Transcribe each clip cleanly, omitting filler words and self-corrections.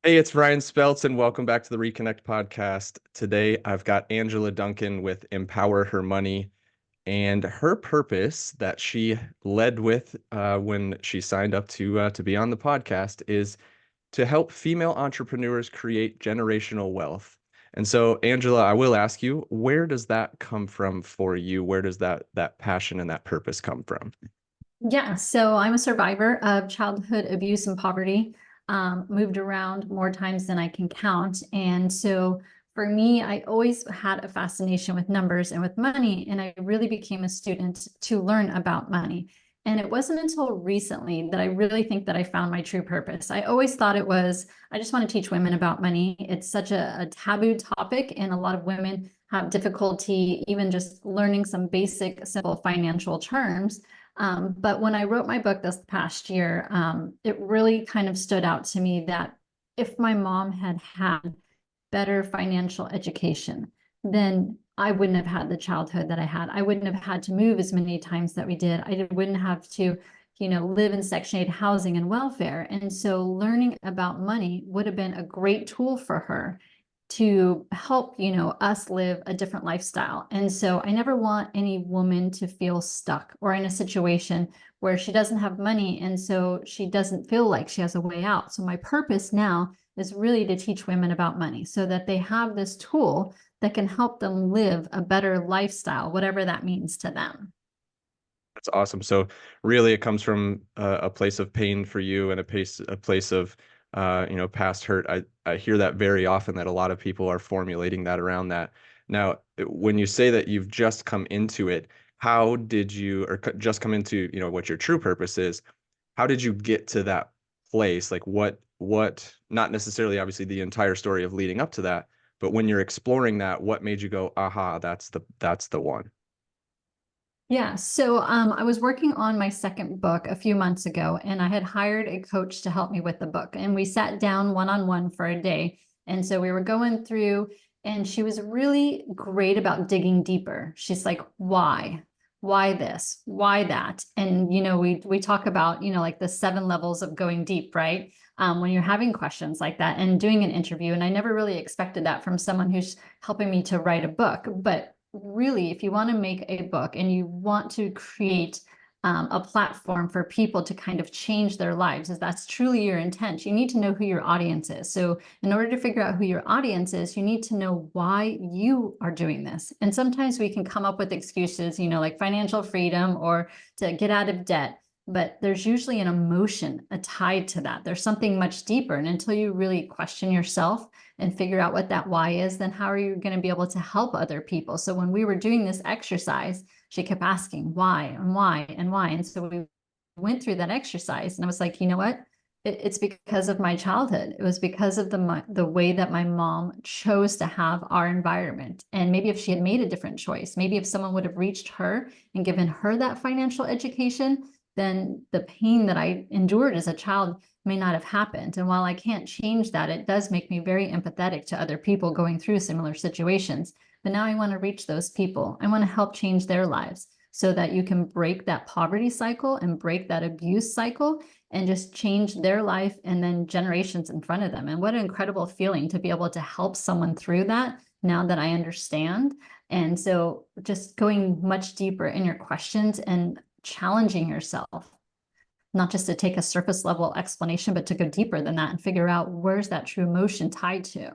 Hey, it's Ryan Speltz, and welcome back to the Reconnect Podcast. Today, I've got Angela Duncan with Empower Her Money, and her purpose that she led with when she signed up to be on the podcast is to help female entrepreneurs create generational wealth. And so, Angela, I will ask you, where does that come from for you? Where does that passion and that purpose come from? Yeah, so I'm a survivor of childhood abuse and poverty. Moved around more times than I can count. And so for me, I always had a fascination with numbers and with money, and I really became a student to learn about money. And it wasn't until recently that I really think that I found my true purpose. I always thought it was, I just want to teach women about money. It's such a taboo topic, and a lot of women have difficulty even just learning some basic, simple financial terms. But when I wrote my book this past year, it really kind of stood out to me that if my mom had had better financial education, then I wouldn't have had the childhood that I had. I wouldn't have had to move as many times that we did. I wouldn't have to, live in Section 8 housing and welfare. And so learning about money would have been a great tool for her to help, us live a different lifestyle. And so I never want any woman to feel stuck or in a situation where she doesn't have money. And so she doesn't feel like she has a way out. So my purpose now is really to teach women about money so that they have this tool that can help them live a better lifestyle, whatever that means to them. That's awesome. So really, it comes from a place of pain for you and a place of past hurt. I hear that very often that a lot of people are formulating that around that. Now, when you say that you've just come into it, how did you, or just come into, what your true purpose is? How did you get to that place? Like not necessarily obviously the entire story of leading up to that, but when you're exploring that, what made you go, aha, that's the one? Yeah, so I was working on my second book a few months ago, and I had hired a coach to help me with the book. And we sat down one on one for a day. And so we were going through, and she was really great about digging deeper. She's like, why? Why this? Why that? And we talk about, like the 7 levels of going deep, right? When you're having questions like that and doing an interview. And I never really expected that from someone who's helping me to write a book. But really, if you want to make a book and you want to create a platform for people to kind of change their lives, if that's truly your intent, you need to know who your audience is. So in order to figure out who your audience is, you need to know why you are doing this. And sometimes we can come up with excuses, like financial freedom or to get out of debt. But there's usually an emotion tied to that. There's something much deeper. And until you really question yourself and figure out what that why is, then how are you going to be able to help other people? So when we were doing this exercise, she kept asking why and why and why. And so we went through that exercise, and I was like, you know what? It's because of my childhood. It was because of the way that my mom chose to have our environment. And maybe if she had made a different choice, maybe if someone would have reached her and given her that financial education, then the pain that I endured as a child may not have happened. And while I can't change that, it does make me very empathetic to other people going through similar situations. But now I want to reach those people. I want to help change their lives so that you can break that poverty cycle and break that abuse cycle and just change their life and then generations in front of them. And what an incredible feeling to be able to help someone through that now that I understand. And so just going much deeper in your questions and challenging yourself, not just to take a surface level explanation, but to go deeper than that and figure out where's that true emotion tied to.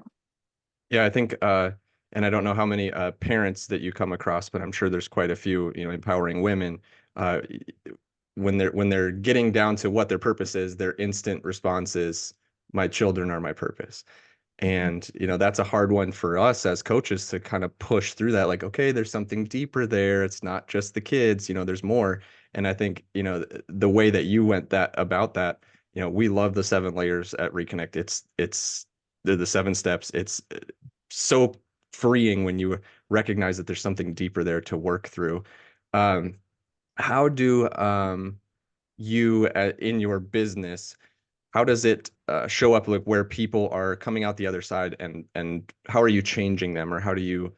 Yeah, I think, and I don't know how many parents that you come across, but I'm sure there's quite a few, empowering women. Uh, when they're getting down to what their purpose is, their instant response is, "My children are my purpose." And, that's a hard one for us as coaches to kind of push through that. Like, okay, there's something deeper there. It's not just the kids, there's more. And I think, the way that you went that about that, we love the 7 layers at Reconnect. It's the 7 steps. It's so freeing when you recognize that there's something deeper there to work through. Um, how do you in your business, how does it show up, like where people are coming out the other side, and how are you changing them, or how do you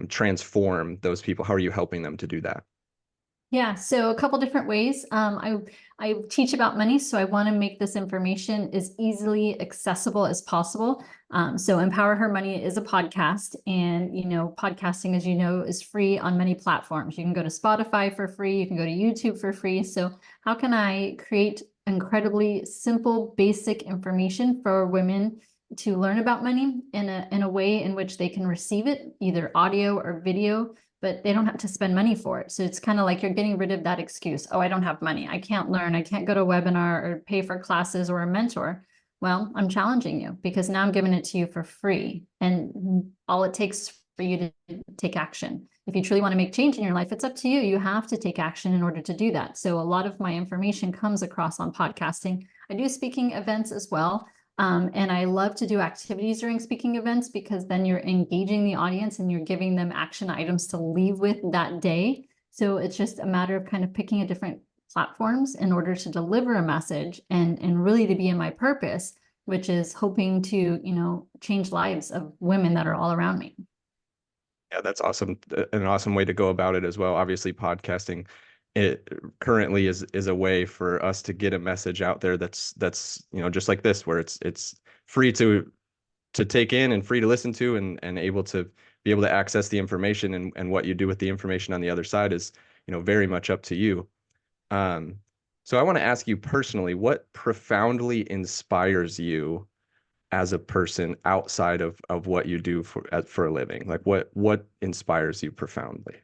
transform those people? How are you helping them to do that? Yeah, so a couple different ways. I teach about money, so I want to make this information as easily accessible as possible. So Empower Her Money is a podcast, and podcasting, as you know, is free on many platforms. You can go to Spotify for free, you can go to YouTube for free. So how can I create incredibly simple, basic information for women to learn about money in a way in which they can receive it, either audio or video, but they don't have to spend money for it. So it's kind of like you're getting rid of that excuse. Oh, I don't have money. I can't learn. I can't go to a webinar or pay for classes or a mentor. Well, I'm challenging you because now I'm giving it to you for free. And all it takes for you to take action. If you truly want to make change in your life, it's up to you. You have to take action in order to do that. So a lot of my information comes across on podcasting. I do speaking events as well. And I love to do activities during speaking events because then you're engaging the audience and you're giving them action items to leave with that day. So it's just a matter of kind of picking a different platforms in order to deliver a message and really to be in my purpose, which is hoping to, change lives of women that are all around me. Yeah, that's awesome. An awesome way to go about it as well. Obviously, podcasting it currently is a way for us to get a message out there that's just like this, where it's free to take in and free to listen to and able to be able to access the information, and what you do with the information on the other side is very much up to you. Um, so I want to ask you personally, what profoundly inspires you as a person outside of what you do for a living? Like what inspires you profoundly?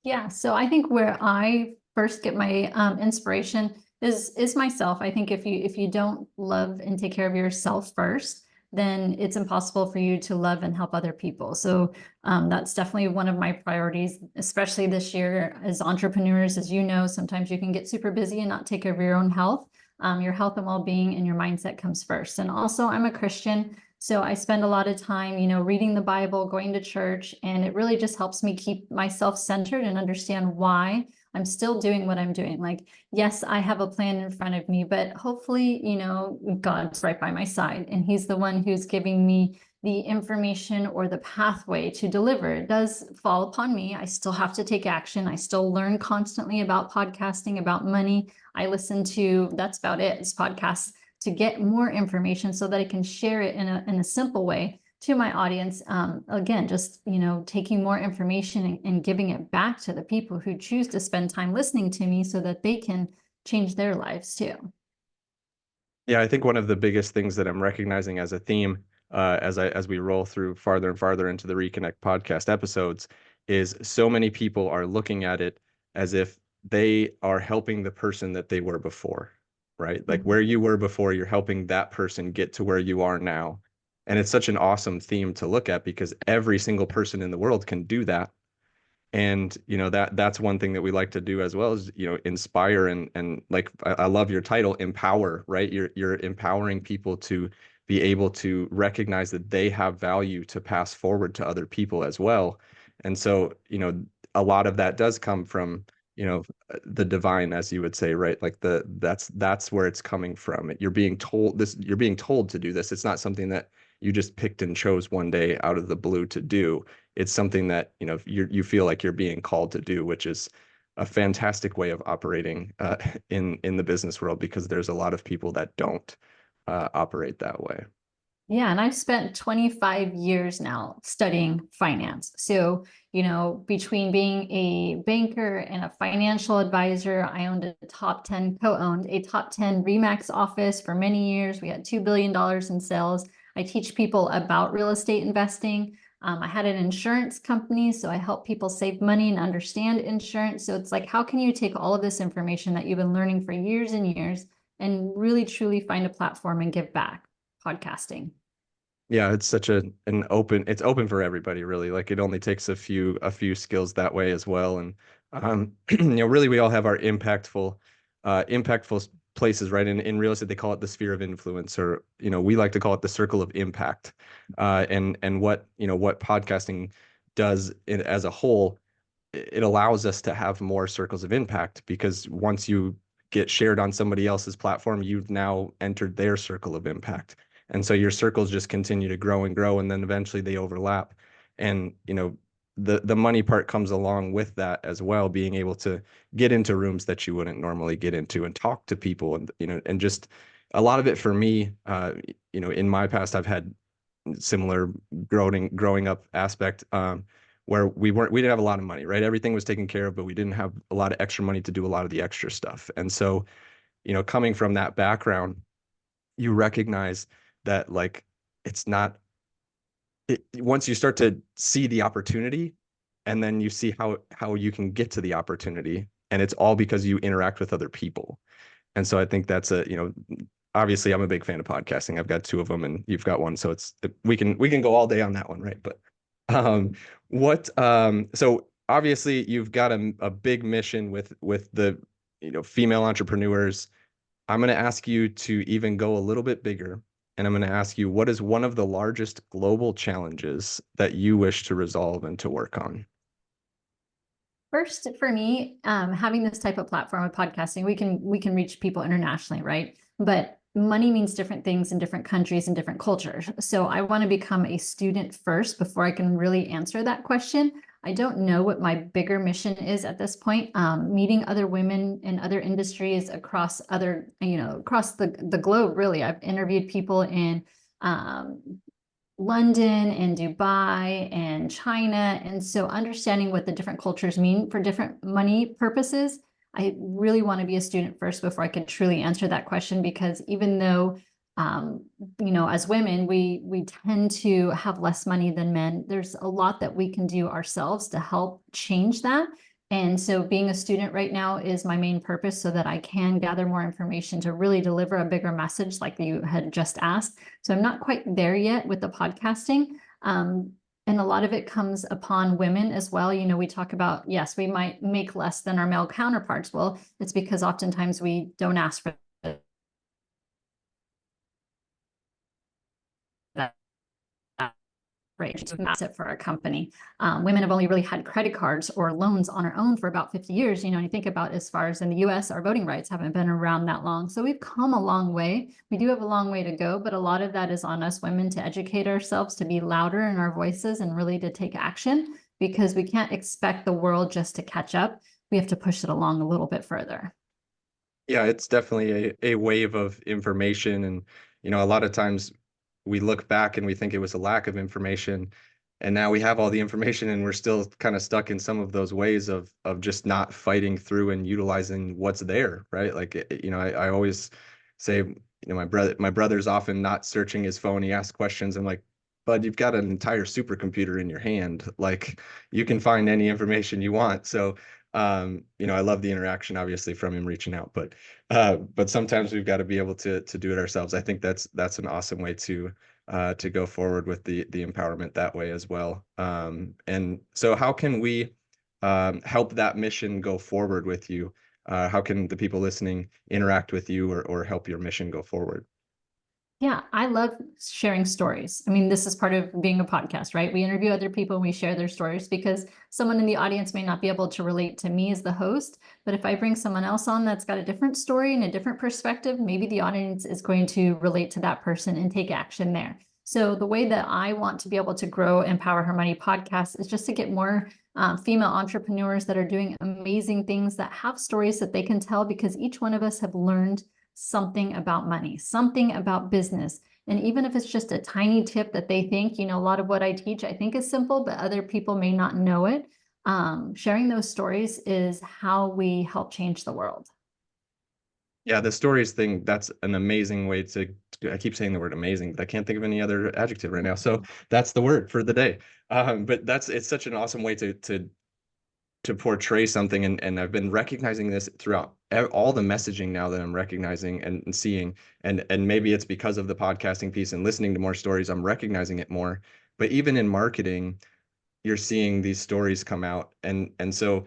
Yeah, so I think where I first get my inspiration is myself. I think if you don't love and take care of yourself first, then it's impossible for you to love and help other people. So that's definitely one of my priorities, especially this year as entrepreneurs. As you know, sometimes you can get super busy and not take care of your own health. Your health and well-being and your mindset comes first. And also, I'm a Christian. So I spend a lot of time, reading the Bible, going to church, and it really just helps me keep myself centered and understand why I'm still doing what I'm doing. Like, yes, I have a plan in front of me, but hopefully, God's right by my side, and He's the one who's giving me the information or the pathway to deliver. It does fall upon me. I still have to take action. I still learn constantly about podcasting, about money. I listen to, that's about it, it's podcasts to get more information so that I can share it in a simple way to my audience. Again, just, taking more information and giving it back to the people who choose to spend time listening to me so that they can change their lives too. Yeah, I think one of the biggest things that I'm recognizing as a theme, as we roll through farther and farther into the Reconnect podcast episodes, is so many people are looking at it as if they are helping the person that they were before, right? Like where you were before, you're helping that person get to where you are now. And it's such an awesome theme to look at because every single person in the world can do that. And that's one thing that we like to do as well, is inspire and like I love your title, empower, right? You're empowering people to be able to recognize that they have value to pass forward to other people as well. And so a lot of that does come from the divine, as you would say, right? Like that's where it's coming from. You're being told this, you're being told to do this. It's not something that you just picked and chose one day out of the blue to do. It's something that you feel like you're being called to do, which is a fantastic way of operating in the business world, because there's a lot of people that don't operate that way. Yeah, and I've spent 25 years now studying finance. So, between being a banker and a financial advisor, I owned a top 10, co-owned a top 10 Remax office for many years. We had $2 billion in sales. I teach people about real estate investing. I had an insurance company, so I help people save money and understand insurance. So it's like, how can you take all of this information that you've been learning for years and years and really truly find a platform and give back? Podcasting. Yeah, it's such it's open for everybody, really. Like it only takes a few skills that way as well. And really we all have our impactful places, right? In real estate, they call it the sphere of influence, or we like to call it the circle of impact. And what podcasting does as a whole, it allows us to have more circles of impact, because once you get shared on somebody else's platform, you've now entered their circle of impact. And so your circles just continue to grow and grow, and then eventually they overlap. And the money part comes along with that as well, being able to get into rooms that you wouldn't normally get into and talk to people, and and just a lot of it for me, in my past I've had similar growing up aspect, where we didn't have a lot of money, right? Everything was taken care of, but we didn't have a lot of extra money to do a lot of the extra stuff. And so, coming from that background, you recognize that, like, it's not once you start to see the opportunity, and then you see how you can get to the opportunity, and it's all because you interact with other people. And so I think that's obviously I'm a big fan of podcasting. I've got two of them and you've got one. So we can go all day on that one, right? But so obviously you've got a big mission with the, female entrepreneurs. I'm going to ask you to even go a little bit bigger. And I'm going to ask you, what is one of the largest global challenges that you wish to resolve and to work on? First, for me, having this type of platform of podcasting, we can reach people internationally, right? But money means different things in different countries and different cultures. So I want to become a student first before I can really answer that question. I don't know what my bigger mission is at this point. Meeting other women in other industries across across the globe, really. I've interviewed people in London and Dubai and China. And so understanding what the different cultures mean for different money purposes, I really want to be a student first before I could truly answer that question, because even though, as women, we tend to have less money than men, there's a lot that we can do ourselves to help change that. And so being a student right now is my main purpose, so that I can gather more information to really deliver a bigger message like you had just asked. So I'm not quite there yet with the podcasting. And a lot of it comes upon women as well. We talk about, yes, we might make less than our male counterparts. Well, it's because oftentimes we don't ask for that. Right, it's massive for our company. Women have only really had credit cards or loans on our own for about 50 years. And you think about, as far as in the US, our voting rights haven't been around that long. So we've come a long way. We do have a long way to go, but a lot of that is on us women to educate ourselves, to be louder in our voices, and really to take action, because we can't expect the world just to catch up. We have to push it along a little bit further. Yeah, it's definitely a wave of information. And, a lot of times we look back and we think it was a lack of information. And now we have all the information and we're still kind of stuck in some of those ways of just not fighting through and utilizing what's there, right? Like, I always say, my brother's often not searching his phone. He asks questions. I'm like, bud, you've got an entire supercomputer in your hand. Like, you can find any information you want. So, I love the interaction, obviously, from him reaching out, but sometimes we've got to be able to do it ourselves. I think that's an awesome way to go forward with the empowerment that way as well. And so how can we help that mission go forward with you? How can the people listening interact with you or help your mission go forward? Yeah, I love sharing stories. I mean, this is part of being a podcast, right? We interview other people and we share their stories, because someone in the audience may not be able to relate to me as the host. But if I bring someone else on that's got a different story and a different perspective, maybe the audience is going to relate to that person and take action there. So the way that I want to be able to grow Empower Her Money podcast is just to get more female entrepreneurs that are doing amazing things, that have stories that they can tell, because each one of us have learned something about money, something about business. And even if it's just a tiny tip that they think, a lot of what I teach, I think is simple, but other people may not know it. Sharing those stories is how we help change the world. Yeah, the stories thing, that's an amazing way I keep saying the word amazing, but I can't think of any other adjective right now. So that's the word for the day. But it's such an awesome way to portray something. And I've been recognizing this throughout all the messaging now that I'm recognizing and seeing. And maybe it's because of the podcasting piece and listening to more stories, I'm recognizing it more. But even in marketing, you're seeing these stories come out. And so,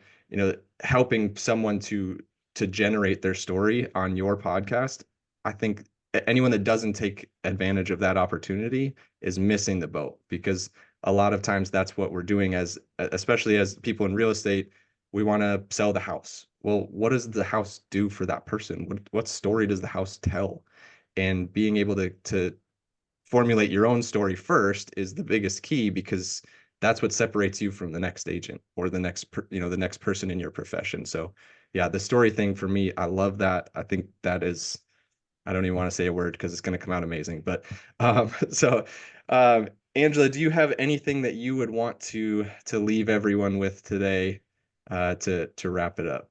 helping someone to generate their story on your podcast, I think anyone that doesn't take advantage of that opportunity is missing the boat, because a lot of times that's what we're doing, especially as people in real estate. We want to sell the house. Well, what does the house do for that person? What story does the house tell? And being able to formulate your own story first is the biggest key, because that's what separates you from the next agent or the next, the next person in your profession. So yeah, the story thing for me, I love that. I think that is, I don't even want to say a word because it's going to come out amazing. But so, Angela, do you have anything that you would want to leave everyone with today, to wrap it up?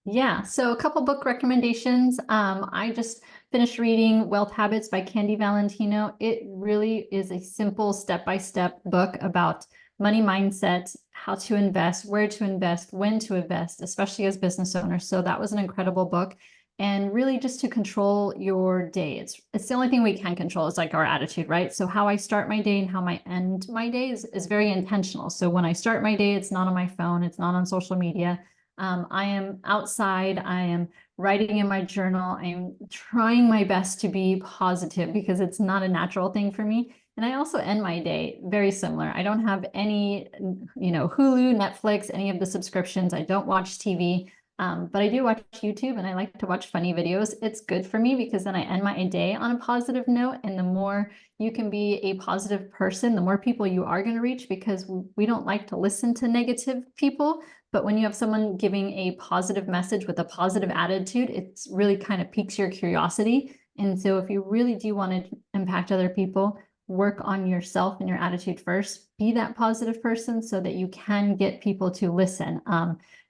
Yeah, so a couple book recommendations. I just finished reading Wealth Habits by Candy Valentino. It really is a simple step-by-step book about money mindset, how to invest, where to invest, when to invest, especially as business owners. So that was an incredible book. And really just to control your day. It's the only thing we can control is like our attitude, right? So how I start my day and how I end my day is very intentional. So when I start my day, it's not on my phone, it's not on social media. I am outside, I am writing in my journal, I'm trying my best to be positive because it's not a natural thing for me. And I also end my day very similar. I don't have any, Hulu, Netflix, any of the subscriptions. I don't watch TV, but I do watch YouTube and I like to watch funny videos. It's good for me because then I end my day on a positive note. And the more you can be a positive person, the more people you are going to reach, because we don't like to listen to negative people. But when you have someone giving a positive message with a positive attitude, it's really kind of piques your curiosity. And so if you really do want to impact other people, work on yourself and your attitude first. Be that positive person so that you can get people to listen.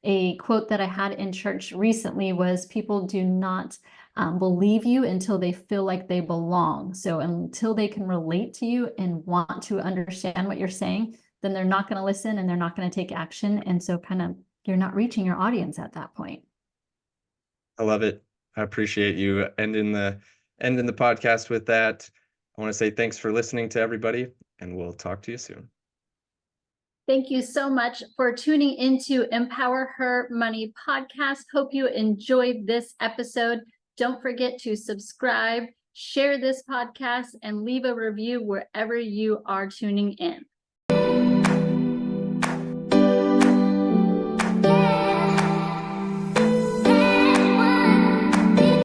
A quote that I had in church recently was, people do not believe you until they feel like they belong. So until they can relate to you and want to understand what you're saying, then they're not going to listen and they're not going to take action. And so kind of you're not reaching your audience at that point. I love it. I appreciate you ending the podcast with that. I want to say thanks for listening to everybody, and we'll talk to you soon. Thank you so much for tuning into Empower Her Money podcast. Hope you enjoyed this episode. Don't forget to subscribe, share this podcast, and leave a review wherever you are tuning in.